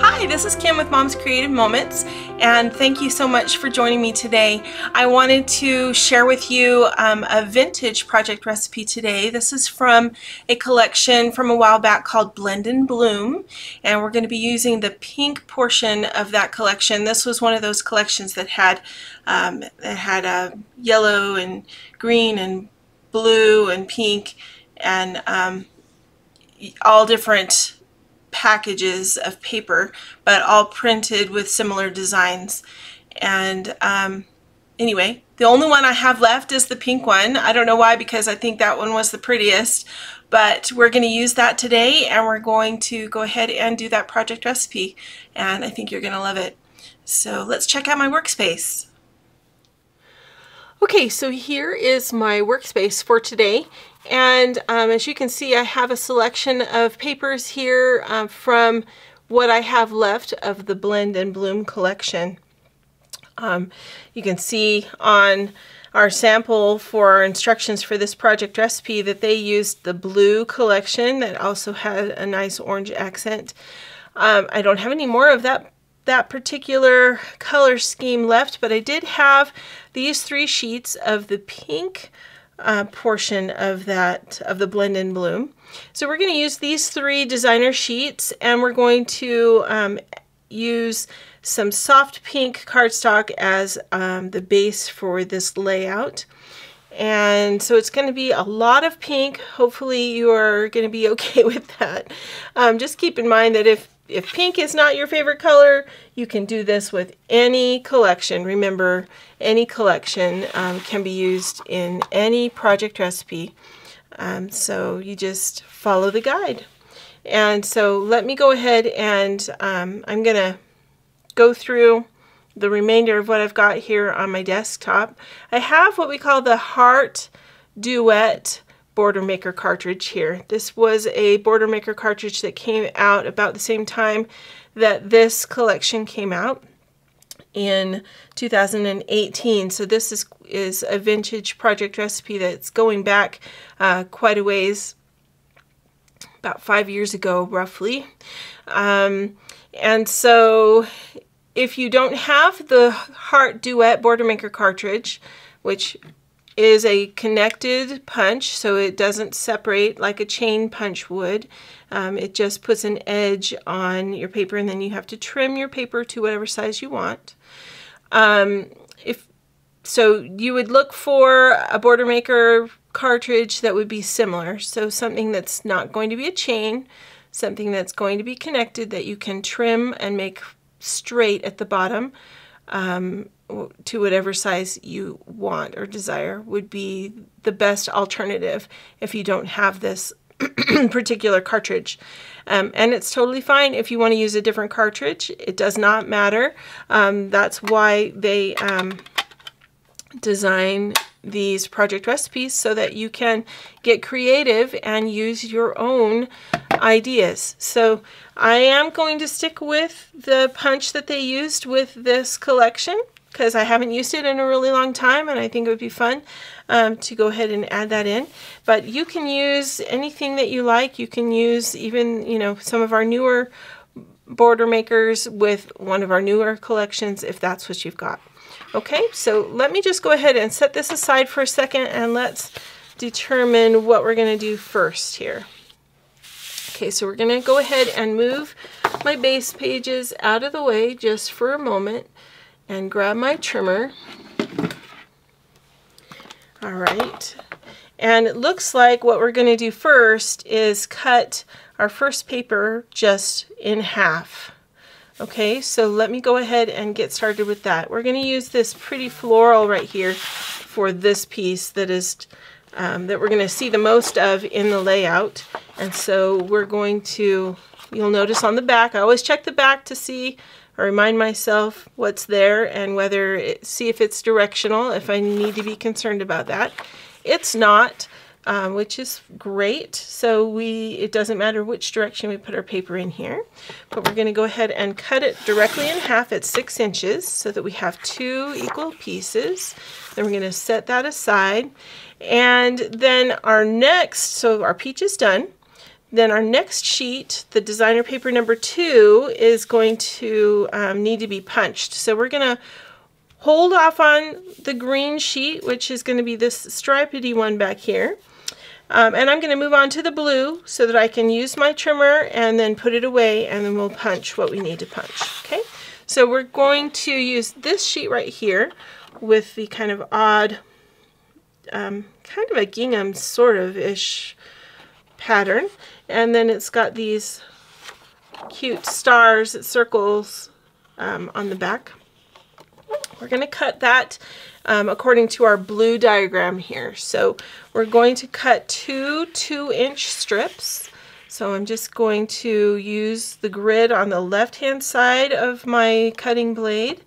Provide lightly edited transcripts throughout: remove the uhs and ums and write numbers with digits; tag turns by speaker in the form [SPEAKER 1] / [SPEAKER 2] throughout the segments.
[SPEAKER 1] Hi, this is Kim with Mom's Creative Moments, and thank you so much for joining me today. I wanted to share with you a vintage project recipe today. This is from a collection from a while back called Blend and Bloom, and we're going to be using the pink portion of that collection. This was one of those collections that had yellow and green and blue and pink and all different packages of paper, but all printed with similar designs. And anyway, the only one I have left is the pink one. I don't know why, because I think that one was the prettiest, but we're going to use that today, and we're going to go ahead and do that project recipe, and I think you're going to love it. So let's check out my workspace. Okay, so here is my workspace for today, and as you can see, I have a selection of papers here from what I have left of the Blend and Bloom collection. You can see on our sample for our instructions for this project recipe that they used the blue collection that also had a nice orange accent. I don't have any more of that particular color scheme left, but I did have these 3 sheets of the pink portion of the Blend and Bloom. So we're going to use these 3 designer sheets, and we're going to use some soft pink cardstock as the base for this layout. And so it's going to be a lot of pink. Hopefully you are going to be okay with that. Just keep in mind that if pink is not your favorite color, you can do this with any collection. Remember, any collection can be used in any project recipe. So you just follow the guide. And so let me go ahead and I'm going to go through the remainder of what I've got here on my desktop. I have what we call the Heart Duet Border Maker cartridge here. This was a border maker cartridge that came out about the same time that this collection came out in 2018. So this is a vintage project recipe that's going back quite a ways, about 5 years ago roughly. And so if you don't have the Heart Duet Border Maker cartridge, which is a connected punch, so it doesn't separate like a chain punch would. It just puts an edge on your paper, and then you have to trim your paper to whatever size you want. So you would look for a border maker cartridge that would be similar, so something that's not going to be a chain, something that's going to be connected that you can trim and make straight at the bottom. To whatever size you want or desire would be the best alternative if you don't have this particular cartridge. And it's totally fine if you want to use a different cartridge. It does not matter. That's why they design these project recipes, so that you can get creative and use your own ideas. So I am going to stick with the punch that they used with this collection, because I haven't used it in a really long time, and I think it would be fun to go ahead and add that in. But you can use anything that you like. You can use even, some of our newer border makers with one of our newer collections, if that's what you've got. Okay, so let me just go ahead and set this aside for a second, and let's determine what we're going to do first here. Okay, so we're going to go ahead and move my base pages out of the way just for a moment and grab my trimmer. All right, and it looks like what we're going to do first is cut our first paper just in half. Okay, so let me go ahead and get started with that. We're going to use this pretty floral right here for this piece that is that we're going to see the most of in the layout. And so we're going to, you'll notice on the back, I always check the back to see or remind myself what's there and see if it's directional, if I need to be concerned about that. It's not, which is great. So it doesn't matter which direction we put our paper in here, but we're going to go ahead and cut it directly in half at 6 inches so that we have 2 equal pieces. Then we're going to set that aside. And then our next, so our peach is done. Then our next sheet, the designer paper number 2, is going to need to be punched. So we're going to hold off on the green sheet, which is going to be this stripedy one back here. And I'm going to move on to the blue so that I can use my trimmer and then put it away, and then we'll punch what we need to punch. Okay, so we're going to use this sheet right here with the kind of odd, kind of a gingham sort of ish pattern, and then it's got these cute stars, circles on the back. We're going to cut that according to our blue diagram here. So we're going to cut two 2-inch strips. So I'm just going to use the grid on the left hand side of my cutting blade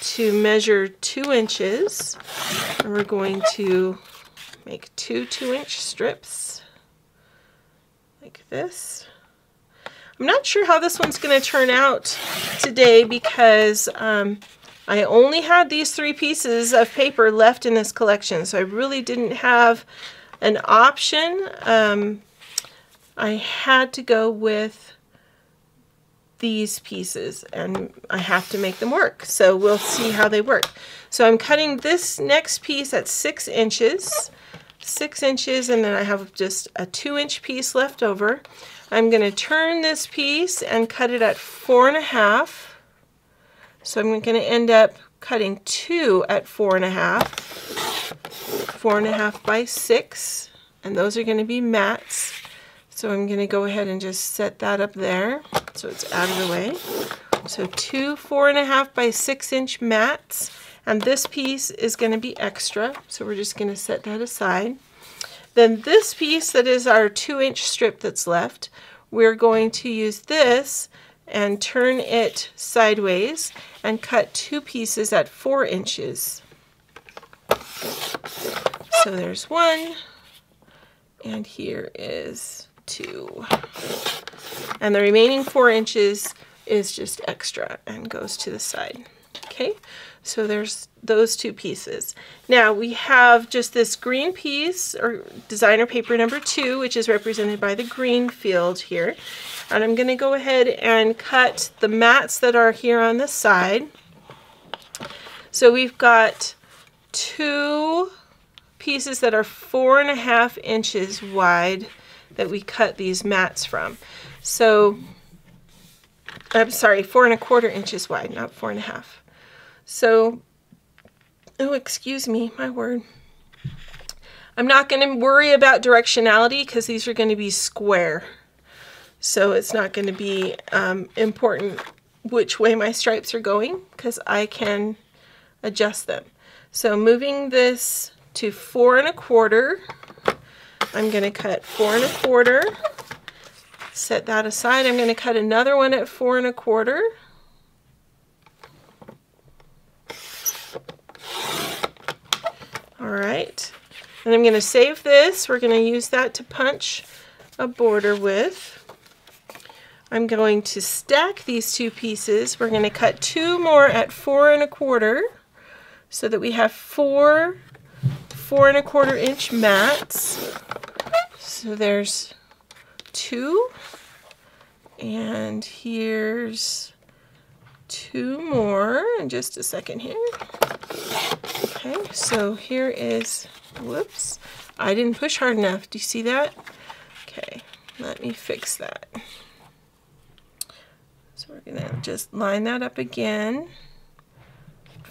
[SPEAKER 1] to measure 2 inches. And we're going to make two 2-inch strips like this. I'm not sure how this one's going to turn out today because I only had these 3 pieces of paper left in this collection, so I really didn't have an option. I had to go with these pieces, and I have to make them work, so we'll see how they work. So I'm cutting this next piece at 6 inches, 6 inches, and then I have just a 2-inch piece left over. I'm going to turn this piece and cut it at 4.5. So I'm going to end up cutting 2 at 4.5, 4.5 by 6, and those are going to be mats. So I'm going to go ahead and just set that up there so it's out of the way. So 2 4.5 by 6-inch mats, and this piece is going to be extra, so we're just going to set that aside. Then this piece that is our 2-inch strip that's left, we're going to use this and turn it sideways and cut 2 pieces at 4 inches. So there's 1, and here is 2. And the remaining 4 inches is just extra and goes to the side. Okay, so there's those 2 pieces. Now we have just this green piece, or designer paper number 2, which is represented by the green field here. And I'm going to go ahead and cut the mats that are here on the side. So we've got 2 pieces that are 4.5 inches wide that we cut these mats from. So, I'm sorry, 4.25 inches wide, not 4.5. So, oh, excuse me, my word. I'm not going to worry about directionality because these are going to be square. So it's not going to be important which way my stripes are going because I can adjust them. So moving this to 4.25, I'm going to cut 4.25, set that aside. I'm going to cut another one at 4.25. All right, and I'm going to save this. We're going to use that to punch a border with. I'm going to stack these 2 pieces. We're going to cut 2 more at 4.25 so that we have 4 4.25-inch mats. So there's 2, and here's 2 more in just a second here. Okay, so here is, whoops, I didn't push hard enough. Do you see that? Okay, let me fix that. So we're going to just line that up again.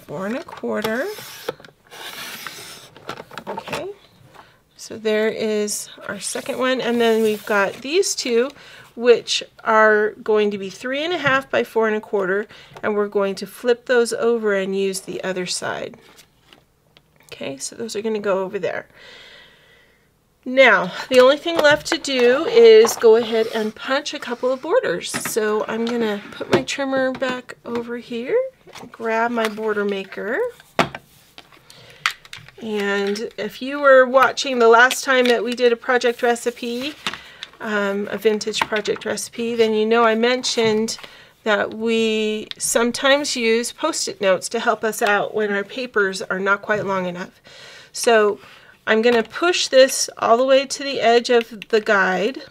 [SPEAKER 1] 4.25. Okay, so there is our second one, and then we've got these 2, which are going to be 3.5 by 4.25, and we're going to flip those over and use the other side. Okay, so those are going to go over there. Now, the only thing left to do is go ahead and punch a couple of borders. So I'm going to put my trimmer back over here, and grab my border maker. And if you were watching the last time that we did a project recipe, a vintage project recipe, then you know I mentioned that we sometimes use Post-it notes to help us out when our papers are not quite long enough. So I'm going to push this all the way to the edge of the guide,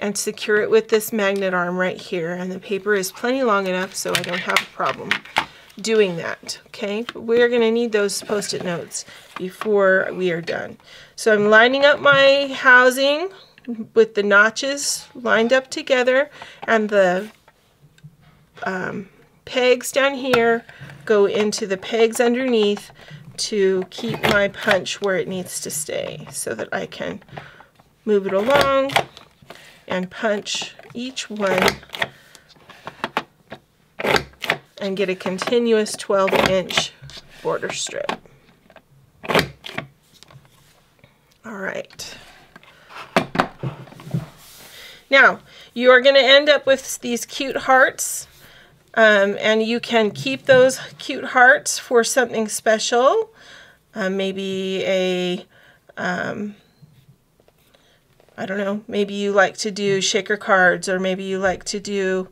[SPEAKER 1] and secure it with this magnet arm right here. And the paper is plenty long enough so I don't have a problem doing that. Okay, but we're going to need those Post-it notes before we are done. So I'm lining up my housing with the notches lined up together, and the pegs down here go into the pegs underneath to keep my punch where it needs to stay, so that I can move it along and punch each one and get a continuous 12-inch border strip. All right. Now, you are going to end up with these cute hearts, and you can keep those cute hearts for something special. Maybe a, I don't know, maybe you like to do shaker cards, or maybe you like to do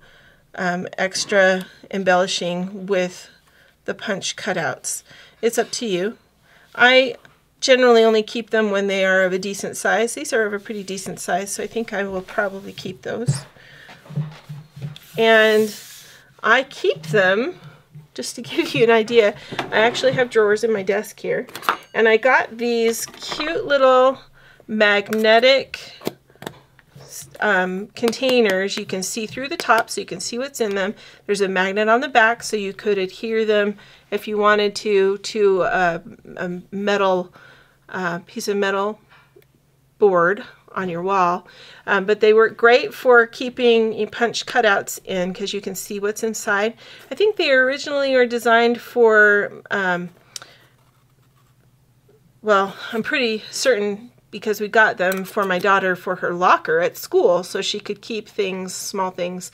[SPEAKER 1] extra embellishing with the punch cutouts. It's up to you. I generally only keep them when they are of a decent size. These are of a pretty decent size, so I think I will probably keep those. And I keep them, just to give you an idea, I actually have drawers in my desk here, and I got these cute little magnetic containers. You can see through the top, so you can see what's in them. There's a magnet on the back, so you could adhere them if you wanted to a metal piece of metal board on your wall. But they work great for keeping punch cutouts in, because you can see what's inside. I think they originally were designed for, well, I'm pretty certain, because we got them for my daughter for her locker at school, so she could keep things, small things,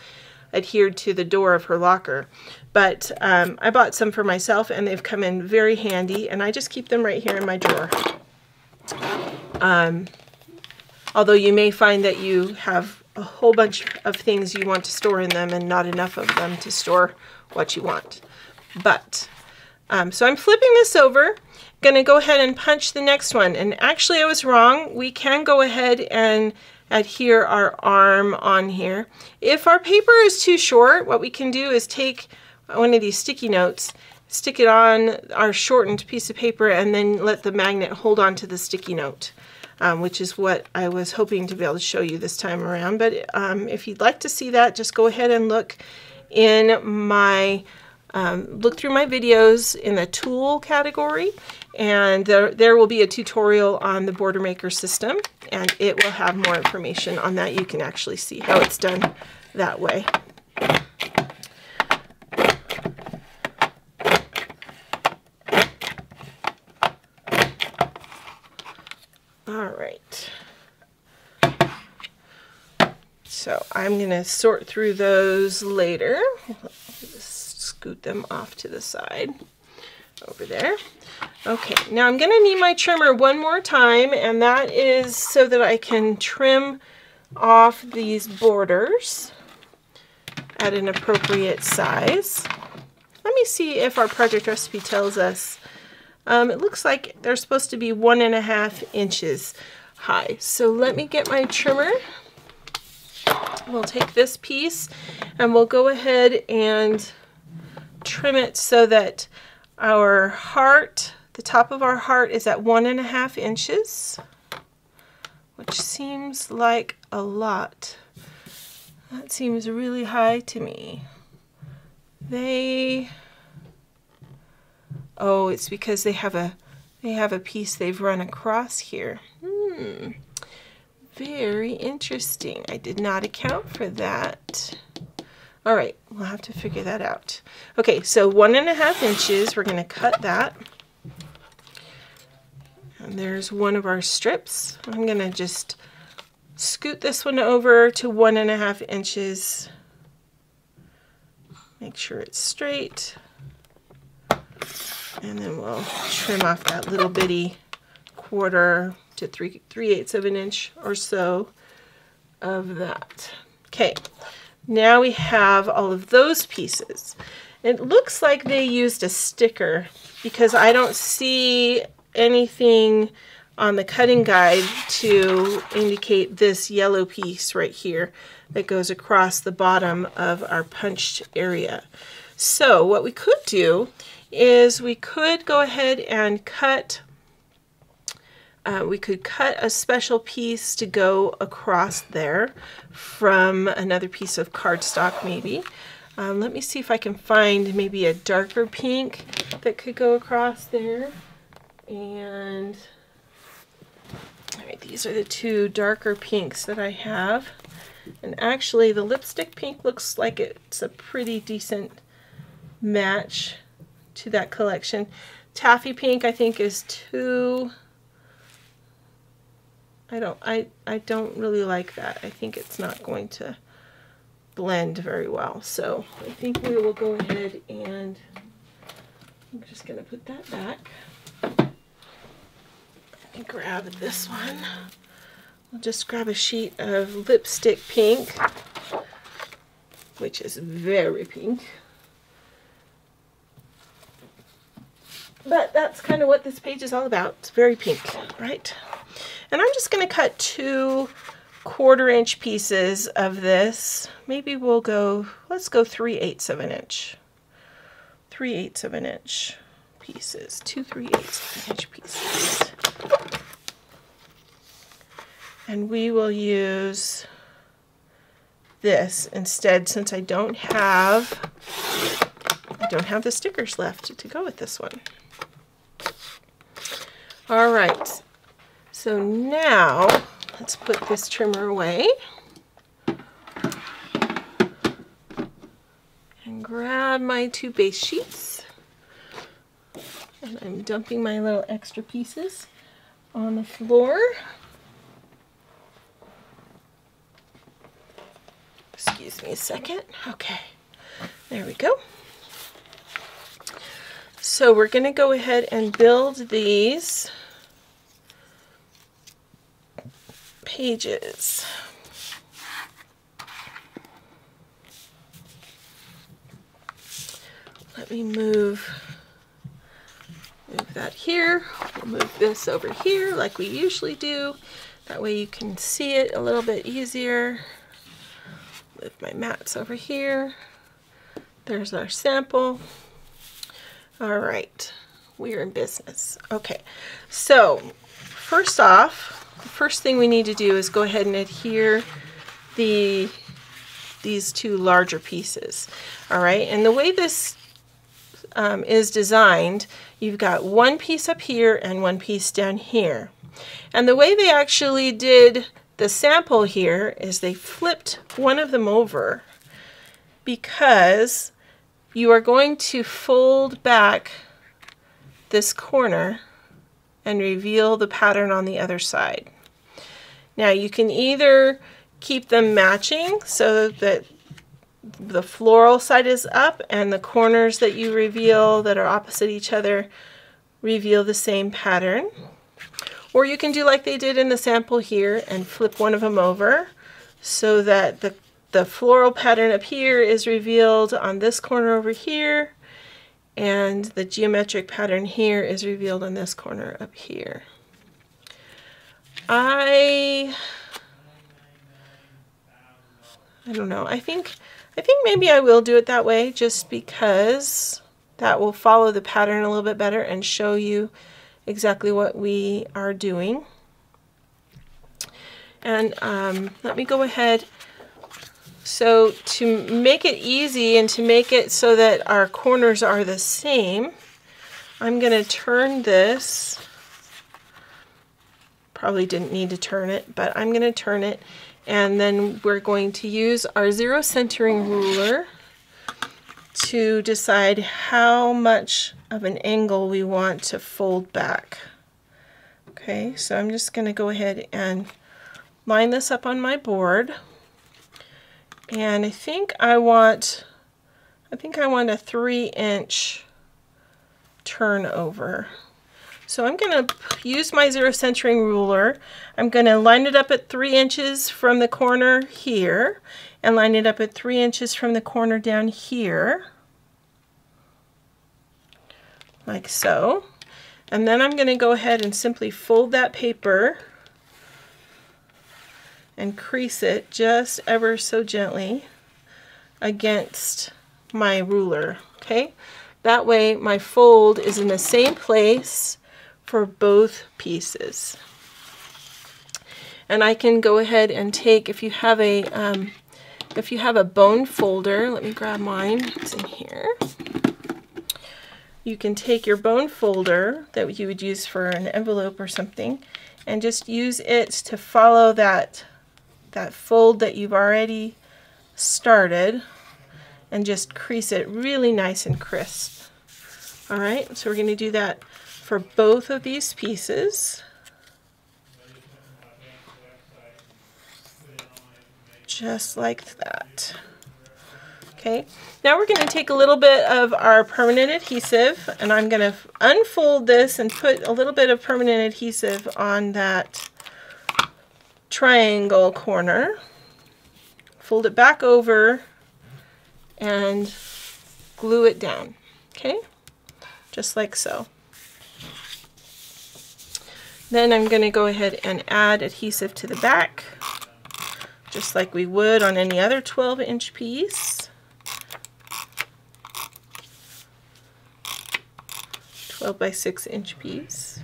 [SPEAKER 1] adhered to the door of her locker. But I bought some for myself, and they've come in very handy, and I just keep them right here in my drawer. Although you may find that you have a whole bunch of things you want to store in them and not enough of them to store what you want. But, so I'm flipping this over, going to go ahead and punch the next one. And actually I was wrong. We can go ahead and adhere our arm on here. If our paper is too short, what we can do is take one of these sticky notes, stick it on our shortened piece of paper, and then let the magnet hold on to the sticky note, which is what I was hoping to be able to show you this time around. But if you'd like to see that, just go ahead and look in my look through my videos in the tool category, and there will be a tutorial on the border maker system, and it will have more information on that. You can actually see how it's done that way. All right, so I'm going to sort through those later. Just scoot them off to the side over there. Okay, now I'm going to need my trimmer one more time, and that is so that I can trim off these borders at an appropriate size. Let me see if our project recipe tells us. It looks like they're supposed to be 1.5 inches high. So let me get my trimmer. We'll take this piece and we'll go ahead and trim it so that our heart, the top of our heart, is at 1.5 inches, which seems like a lot. That seems really high to me. Oh, it's because they have a piece they've run across here. Very interesting. I did not account for that. All right, we'll have to figure that out. Okay, so 1.5 inches, we're going to cut that. And there's one of our strips. I'm going to just scoot this one over to 1.5 inches. Make sure it's straight. And then we'll trim off that little bitty 1/4 to 3/8 of an inch or so of that. Okay, now we have all of those pieces. It looks like they used a sticker, because I don't see anything on the cutting guide to indicate this yellow piece right here that goes across the bottom of our punched area. So what we could do is we could go ahead and cut we could cut a special piece to go across there from another piece of cardstock maybe. Let me see if I can find maybe a darker pink that could go across there. And all right, these are the two darker pinks that I have. And actually the lipstick pink looks like it's a pretty decent match to that collection. Taffy pink I think is too... I don't really like that. I think it's not going to blend very well. So I think we will go ahead and I'm just going to put that back. And grab this one. I'll just grab a sheet of lipstick pink, which is very pink. But that's kind of what this page is all about. It's very pink, right? And I'm just going to cut 2 1/4-inch pieces of this. Maybe we'll go, let's go 3/8 of an inch. 3/8 of an inch pieces. 2 3/8 of an inch pieces. And we will use this instead since I don't have the stickers left to go with this one. All right. So now, let's put this trimmer away and grab my 2 base sheets. And I'm dumping my little extra pieces on the floor. Excuse me a second. Okay, there we go. So we're going to go ahead and build these pages. Let me move that here. We'll move this over here like we usually do. That way you can see it a little bit easier. Move my mats over here. There's our sample. All right, we're in business. Okay, so first off, the first thing we need to do is go ahead and adhere these 2 larger pieces. All right, and the way this is designed, you've got 1 piece up here and 1 piece down here. And the way they actually did the sample here is they flipped one of them over because you are going to fold back this corner and reveal the pattern on the other side. Now you can either keep them matching so that the floral side is up and the corners that you reveal that are opposite each other reveal the same pattern. Or you can do like they did in the sample here and flip one of them over so that the floral pattern up here is revealed on this corner over here and the geometric pattern here is revealed on this corner up here. I don't know. I think maybe I will do it that way just because that will follow the pattern a little bit better and show you exactly what we are doing. And let me go ahead. So to make it easy and to make it so that our corners are the same, I'm going to turn this. Probably didn't need to turn it, but I'm going to turn it. And then we're going to use our 0 centering ruler to decide how much of an angle we want to fold back. Okay, so I'm just going to go ahead and line this up on my board. And I think I want a 3-inch turnover. So I'm going to use my 0 centering ruler. I'm going to line it up at 3 inches from the corner here and line it up at 3 inches from the corner down here, like so. And then I'm going to go ahead and simply fold that paper and crease it just ever so gently against my ruler. Okay, that way my fold is in the same place for both pieces. And I can go ahead and take, if you have a bone folder, let me grab mine, it's in here. You can take your bone folder that you would use for an envelope or something and just use it to follow that fold that you've already started and just crease it really nice and crisp. All right, so we're going to do that for both of these pieces. Just like that. Okay, now we're going to take a little bit of our permanent adhesive, and I'm going to unfold this and put a little bit of permanent adhesive on that triangle corner. Fold it back over and glue it down. Okay, just like so. Then I'm going to go ahead and add adhesive to the back, just like we would on any other 12-inch piece. 12 by 6-inch piece.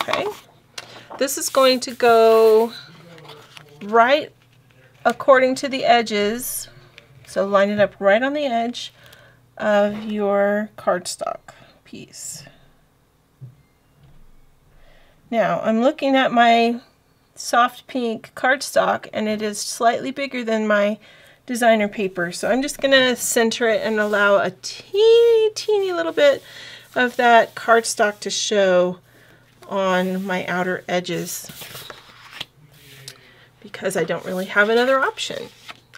[SPEAKER 1] Okay, this is going to go right according to the edges, so line it up right on the edge of your cardstock piece. Now I'm looking at my soft pink cardstock and it is slightly bigger than my designer paper, so I'm just going to center it and allow a teeny little bit of that cardstock to show on my outer edges because I don't really have another option.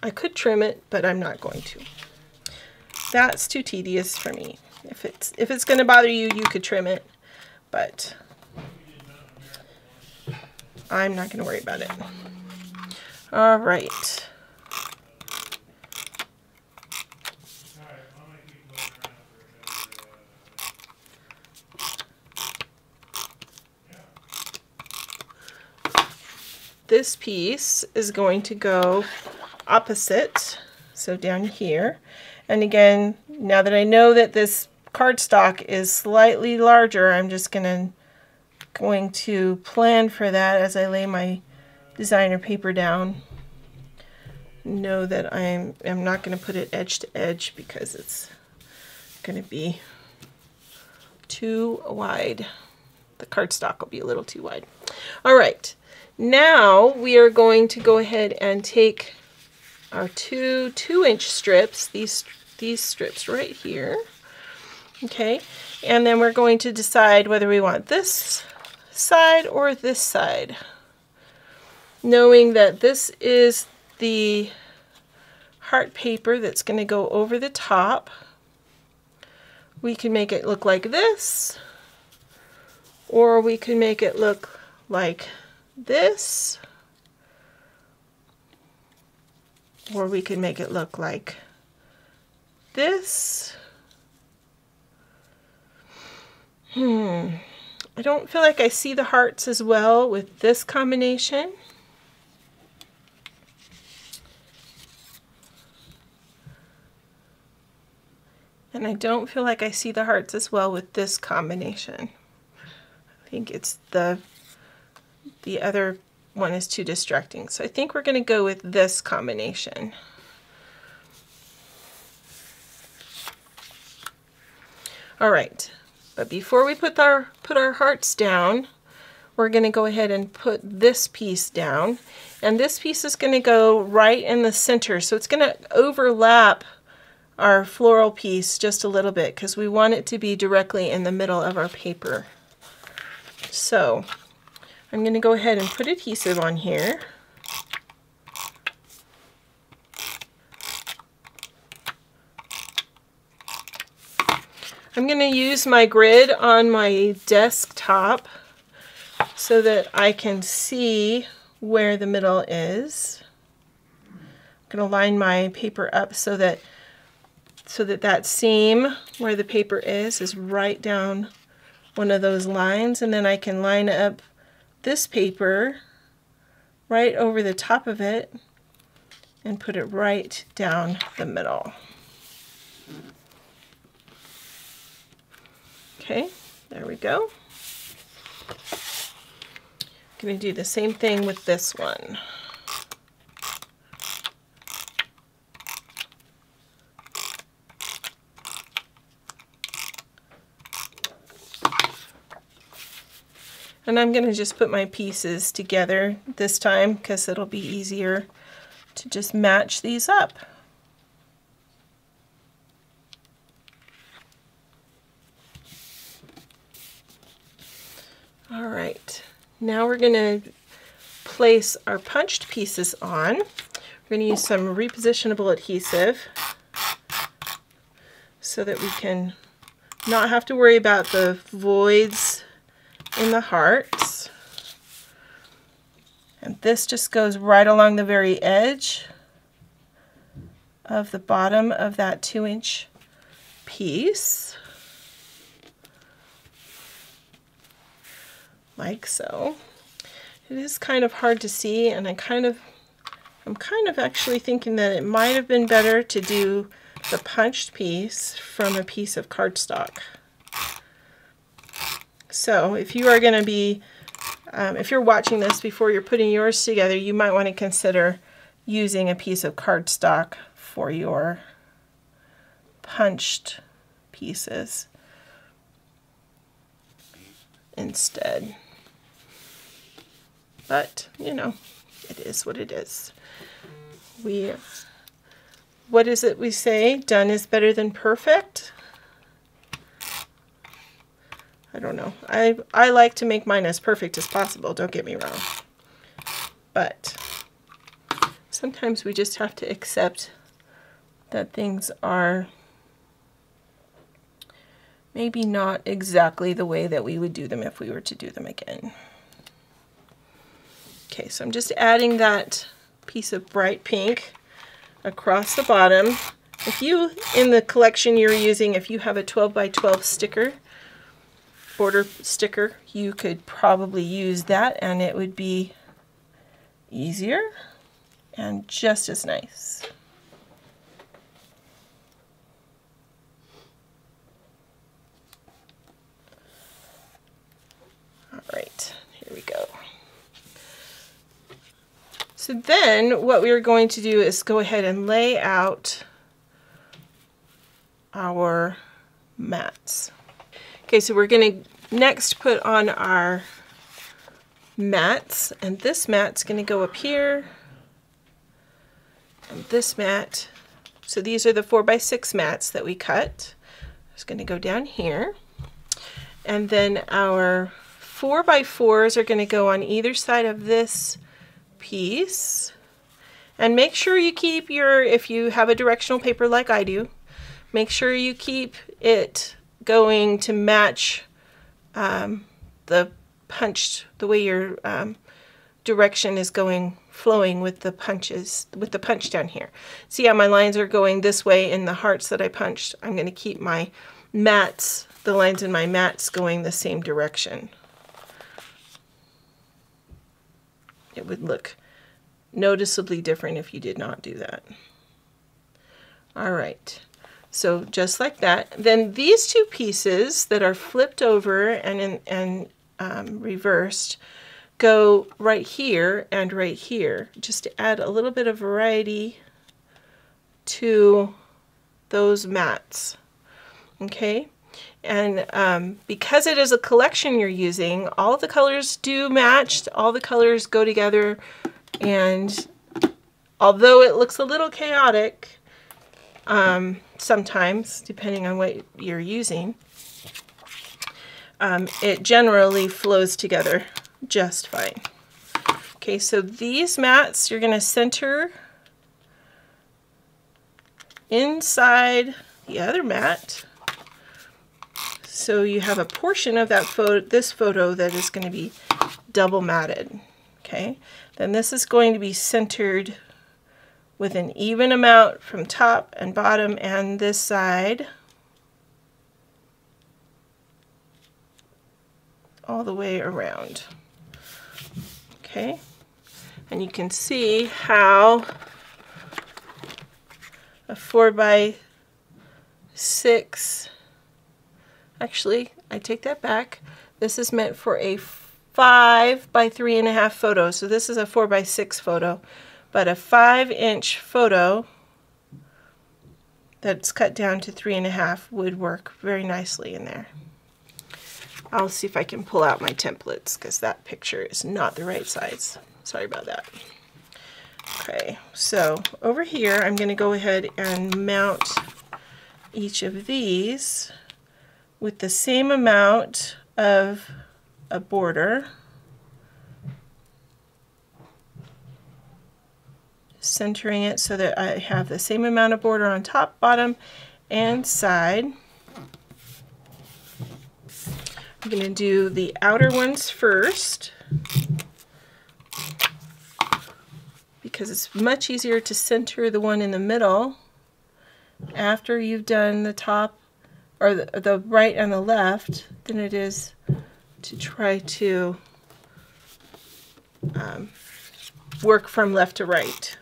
[SPEAKER 1] I could trim it, but I'm not going to. That's too tedious for me. If it's going to bother you, you could trim it, but I'm not going to worry about it. All right. This piece is going to go opposite, so down here. And again, now that I know that this cardstock is slightly larger, I'm just going to plan for that as I lay my designer paper down. Know that I'm not going to put it edge to edge because it's going to be too wide. The cardstock will be a little too wide. All right. Now we are going to go ahead and take our two 2-inch strips, these strips right here, okay, and then we're going to decide whether we want this side or this side, knowing that this is the heart paper that's going to go over the top. We can make it look like this, or we can make it look like this, or we could make it look like this. I don't feel like I see the hearts as well with this combination. And I don't feel like I see the hearts as well with this combination. I think it's the other one is too distracting. So I think we're going to go with this combination. All right, but before we put our hearts down, we're going to go ahead and put this piece down. And this piece is going to go right in the center. So it's going to overlap our floral piece just a little bit because we want it to be directly in the middle of our paper. So I'm going to go ahead and put adhesive on here. I'm going to use my grid on my desktop so that I can see where the middle is. I'm going to line my paper up so that so that that seam where the paper is right down one of those lines, and then I can line up this paper right over the top of it and put it right down the middle. Okay, there we go. I'm going to do the same thing with this one. And I'm going to just put my pieces together this time because it'll be easier to just match these up. All right, now we're going to place our punched pieces on. We're going to use some repositionable adhesive so that we can not have to worry about the voids in the hearts. And this just goes right along the very edge of the bottom of that 2-inch piece, like so. It is kind of hard to see, and I'm kind of actually thinking that it might have been better to do the punched piece from a piece of cardstock. So if you are going to be, if you're watching this before you're putting yours together, you might want to consider using a piece of cardstock for your punched pieces instead. But, you know, it is what it is. What is it we say? Done is better than perfect? I don't know. I like to make mine as perfect as possible, don't get me wrong. But sometimes we just have to accept that things are maybe not exactly the way that we would do them if we were to do them again. Okay, so I'm just adding that piece of bright pink across the bottom. If you, in the collection you're using, if you have a 12 by 12 sticker, border sticker, you could probably use that and it would be easier and just as nice. All right, here we go. So then what we're going to do is go ahead and lay out our mats. Okay, so we're going to next put on our mats, and this mat's going to go up here, and this mat, so these are the 4x6 mats that we cut. It's going to go down here, and then our 4x4s are going to go on either side of this piece. And make sure you keep your, if you have a directional paper like I do, make sure you keep it going to match the punched, the way your direction is going, flowing with the punches, with the punch down here. See how my lines are going this way in the hearts that I punched? I'm going to keep my mats, the lines in my mats, going the same direction. It would look noticeably different if you did not do that. All right. So just like that. Then these two pieces that are flipped over and reversed go right here and right here, just to add a little bit of variety to those mats. Okay, and because it is a collection you're using, all the colors do match, all the colors go together, and although it looks a little chaotic, sometimes, depending on what you're using, it generally flows together just fine. Okay, so these mats you're going to center inside the other mat, so you have a portion of that photo, this photo, that is going to be double matted. Okay, then this is going to be centered with an even amount from top and bottom and this side all the way around. Okay, and you can see how a 4x6, actually I take that back, this is meant for a 5x3.5 photo, so this is a 4x6 photo, but a 5-inch photo that's cut down to 3.5 would work very nicely in there. I'll see if I can pull out my templates because that picture is not the right size. Sorry about that. Okay, so over here I'm going to go ahead and mount each of these with the same amount of a border, centering it so that I have the same amount of border on top, bottom, and side. I'm going to do the outer ones first because it's much easier to center the one in the middle after you've done the top or the right and the left than it is to try to work from left to right.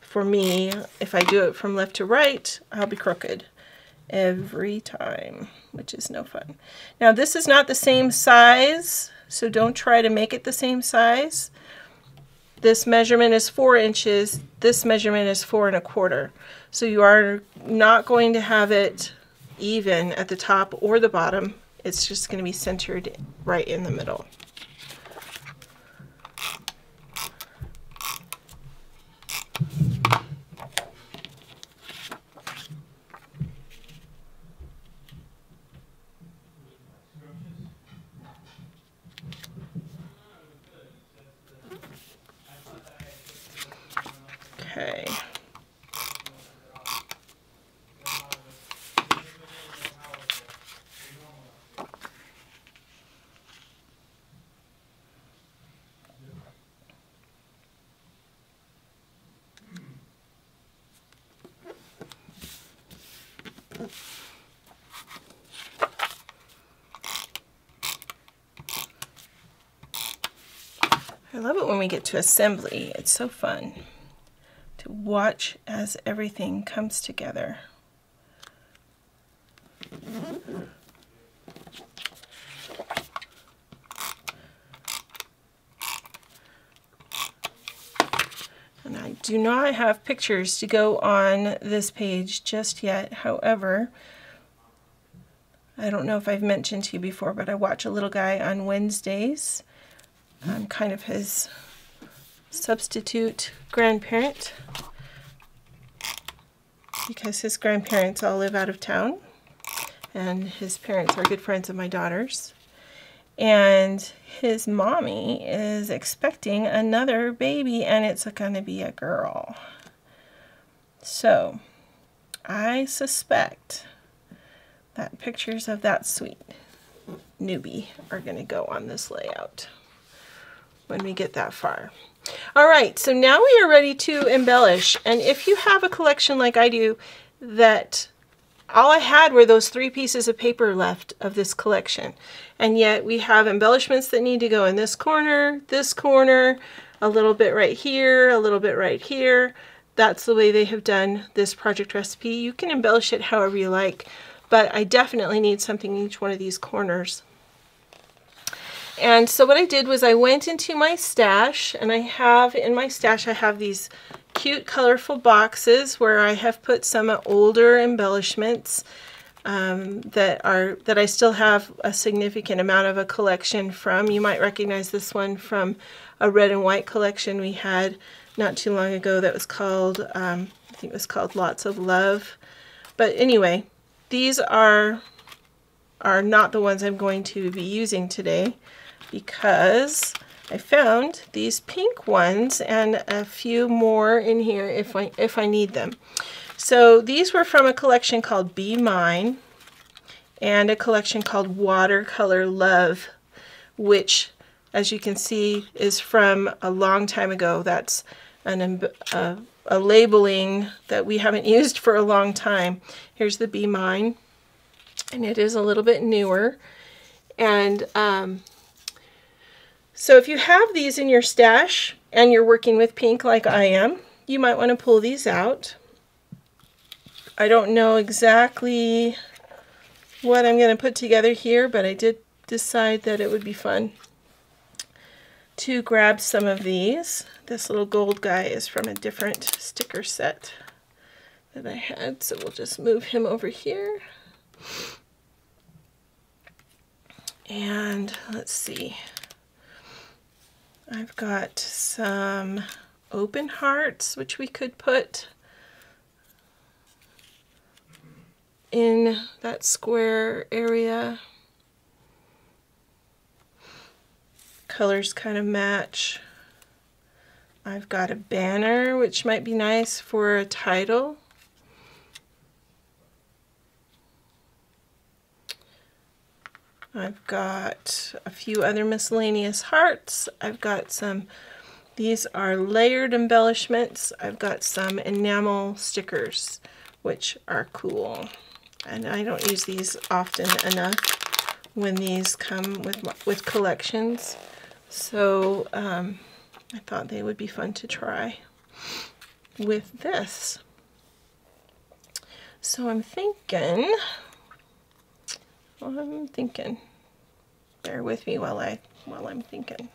[SPEAKER 1] For me, if I do it from left to right, I'll be crooked every time, which is no fun. Now this is not the same size, so don't try to make it the same size. This measurement is 4 inches, this measurement is 4 1/4. So you are not going to have it even at the top or the bottom. It's just going to be centered right in the middle. Okay. I love it when we get to assembly. It's so fun to watch as everything comes together. And I do not have pictures to go on this page just yet. However, I don't know if I've mentioned to you before, but I watch a little guy on Wednesdays. I'm kind of his substitute grandparent because his grandparents all live out of town and his parents are good friends of my daughter's, and his mommy is expecting another baby and it's going to be a girl. So I suspect that pictures of that sweet newbie are going to go on this layout when we get that far. All right, so now we are ready to embellish. And if you have a collection like I do, that all I had were those 3 pieces of paper left of this collection, and yet we have embellishments that need to go in this corner, a little bit right here, a little bit right here. That's the way they have done this project recipe. You can embellish it however you like, but I definitely need something in each one of these corners. And so what I did was I went into my stash, and in my stash I have these cute colorful boxes where I have put some older embellishments that I still have a significant amount of a collection from. You might recognize this one from a red and white collection we had not too long ago that was called, I think it was called Lots of Love. But anyway, these are not the ones I'm going to be using today, because I found these pink ones and a few more in here if I need them. So these were from a collection called Be Mine and a collection called Watercolor Love, which, as you can see, is from a long time ago. That's a labeling that we haven't used for a long time. Here's the Be Mine, and it is a little bit newer. And so if you have these in your stash and you're working with pink like I am, you might want to pull these out. I don't know exactly what I'm going to put together here, but I did decide that it would be fun to grab some of these. This little gold guy is from a different sticker set that I had, so we'll just move him over here. And let's see, I've got some open hearts which we could put in that square area. Colors kind of match. I've got a banner which might be nice for a title. I've got a few other miscellaneous hearts. I've got some, these are layered embellishments. I've got some enamel stickers which are cool, and I don't use these often enough when these come with collections, so I thought they would be fun to try with this. So I'm thinking, bear with me while I'm thinking.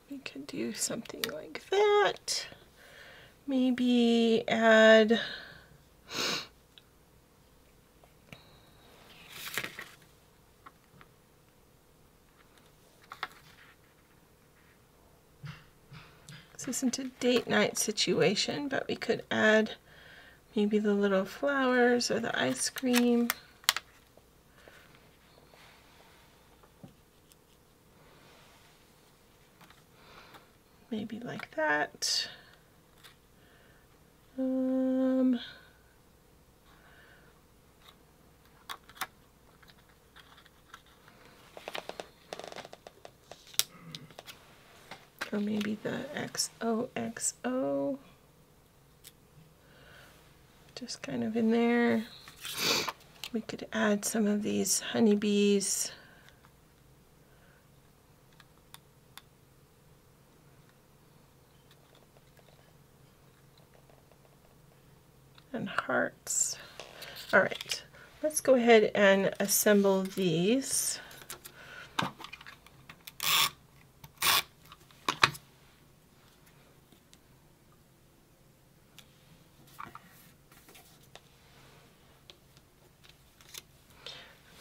[SPEAKER 1] We could do something like that. Maybe add this isn't a date night situation, but we could add maybe the little flowers or the ice cream. Maybe like that. Or maybe the XOXO, just kind of in there. We could add some of these honeybees. And hearts. All right, let's go ahead and assemble these. I'm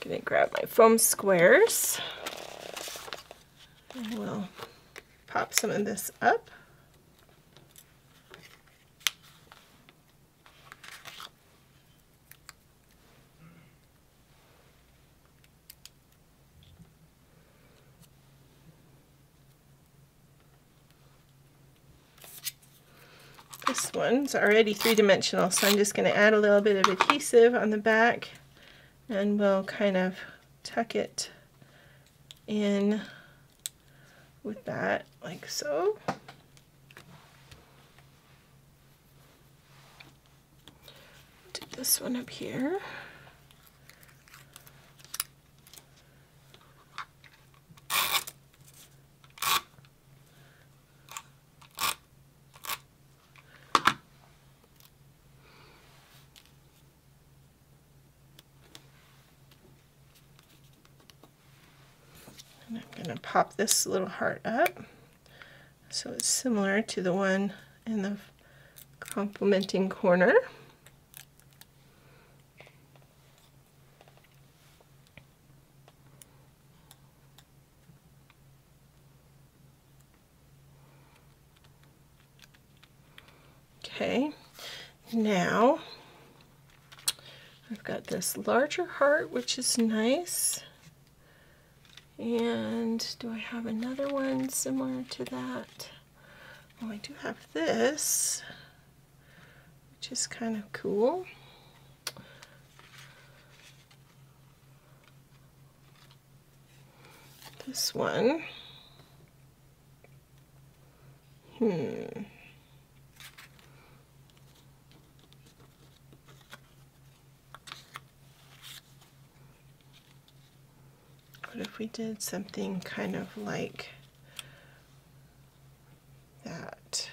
[SPEAKER 1] going to grab my foam squares, and we'll pop some of this up. This one's already three-dimensional, so I'm just going to add a little bit of adhesive on the back, and we'll kind of tuck it in with that, like so. Do this one up here. And I'm going to pop this little heart up so it's similar to the one in the complementing corner. Okay, now I've got this larger heart, which is nice. And do I have another one similar to that? Oh, I do have this, which is kind of cool. This one. What if we did something kind of like that?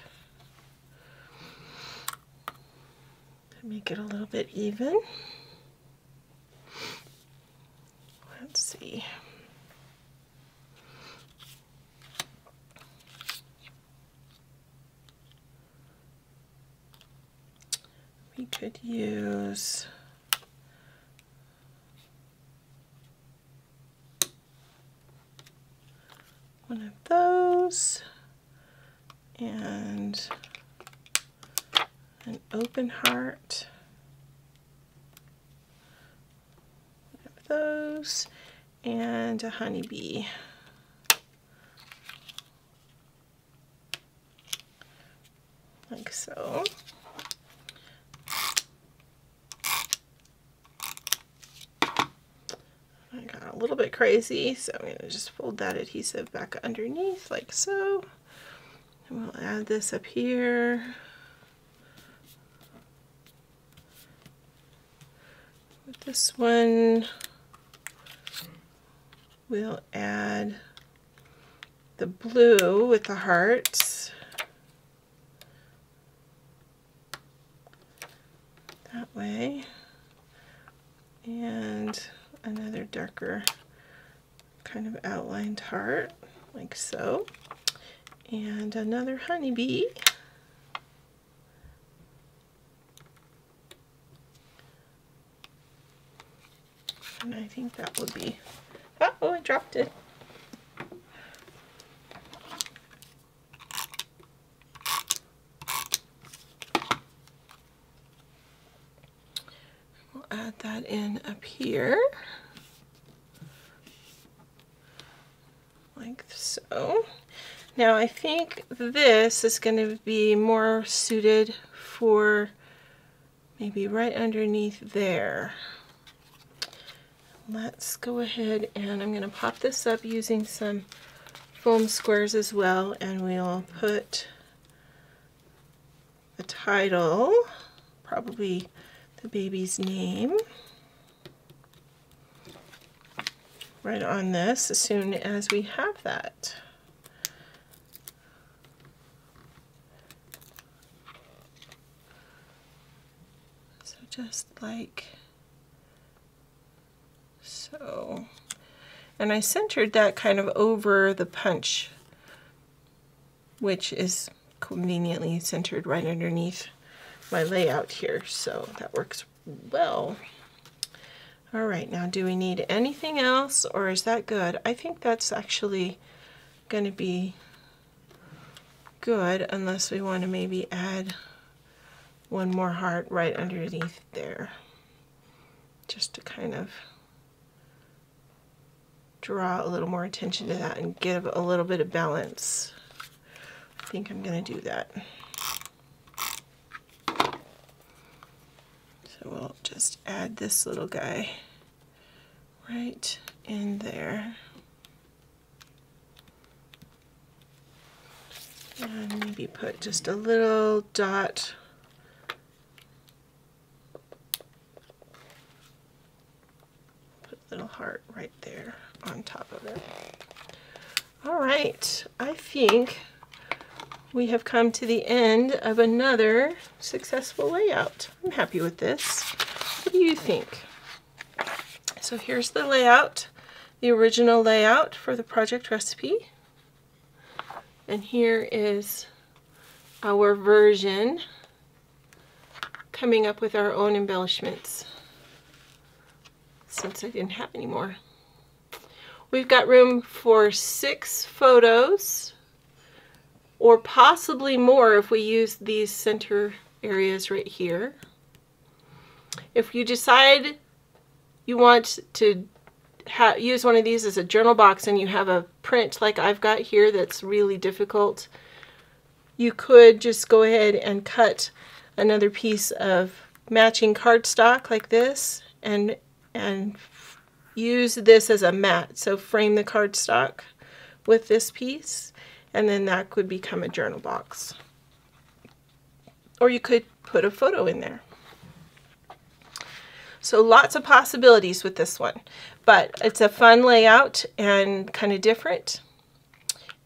[SPEAKER 1] To make it a little bit even. Let's see. We could use one of those and an open heart, one of those, and a honeybee. Like so. I got a little bit crazy, so I'm going to just fold that adhesive back underneath like so. And we'll add this up here. With this one, we'll add the blue with the hearts. That way. And another darker kind of outlined heart, like so. And another honeybee. And I think that would be, oh, I dropped it. We'll add that in up here. Like so. Now I think this is going to be more suited for maybe right underneath there. Let's go ahead and I'm going to pop this up using some foam squares as well, and we'll put the title, probably the baby's name, right on this as soon as we have that. So just like so. And I centered that kind of over the punch, which is conveniently centered right underneath my layout here, so that works well. All right, now do we need anything else, or is that good? I think that's actually going to be good, unless we want to maybe add one more heart right underneath there, just to kind of draw a little more attention to that and give a little bit of balance. I think I'm going to do that. So we'll just add this little guy right in there. And maybe put just a little dot little heart right there on top of it. All right, I think we have come to the end of another successful layout. I'm happy with this. What do you think? So here's the layout, the original layout for the project recipe. And here is our version coming up with our own embellishments, since I didn't have any more. We've got room for 6 photos, or possibly more if we use these center areas right here. If you decide you want to use one of these as a journal box and you have a print like I've got here that's really difficult, you could just go ahead and cut another piece of matching cardstock like this and use this as a mat. So frame the cardstock with this piece, and then that could become a journal box. Or you could put a photo in there. So lots of possibilities with this one, but it's a fun layout and kind of different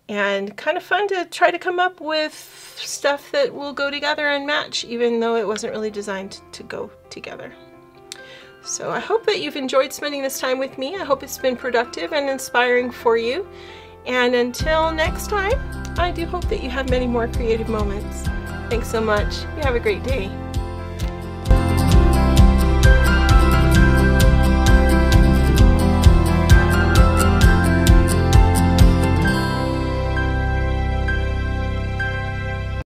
[SPEAKER 1] and kind of fun to try to come up with stuff that will go together and match, even though it wasn't really designed to go together. So I hope that you've enjoyed spending this time with me. I hope it's been productive and inspiring for you. And until next time, I do hope that you have many more creative moments. Thanks so much. You have a great day.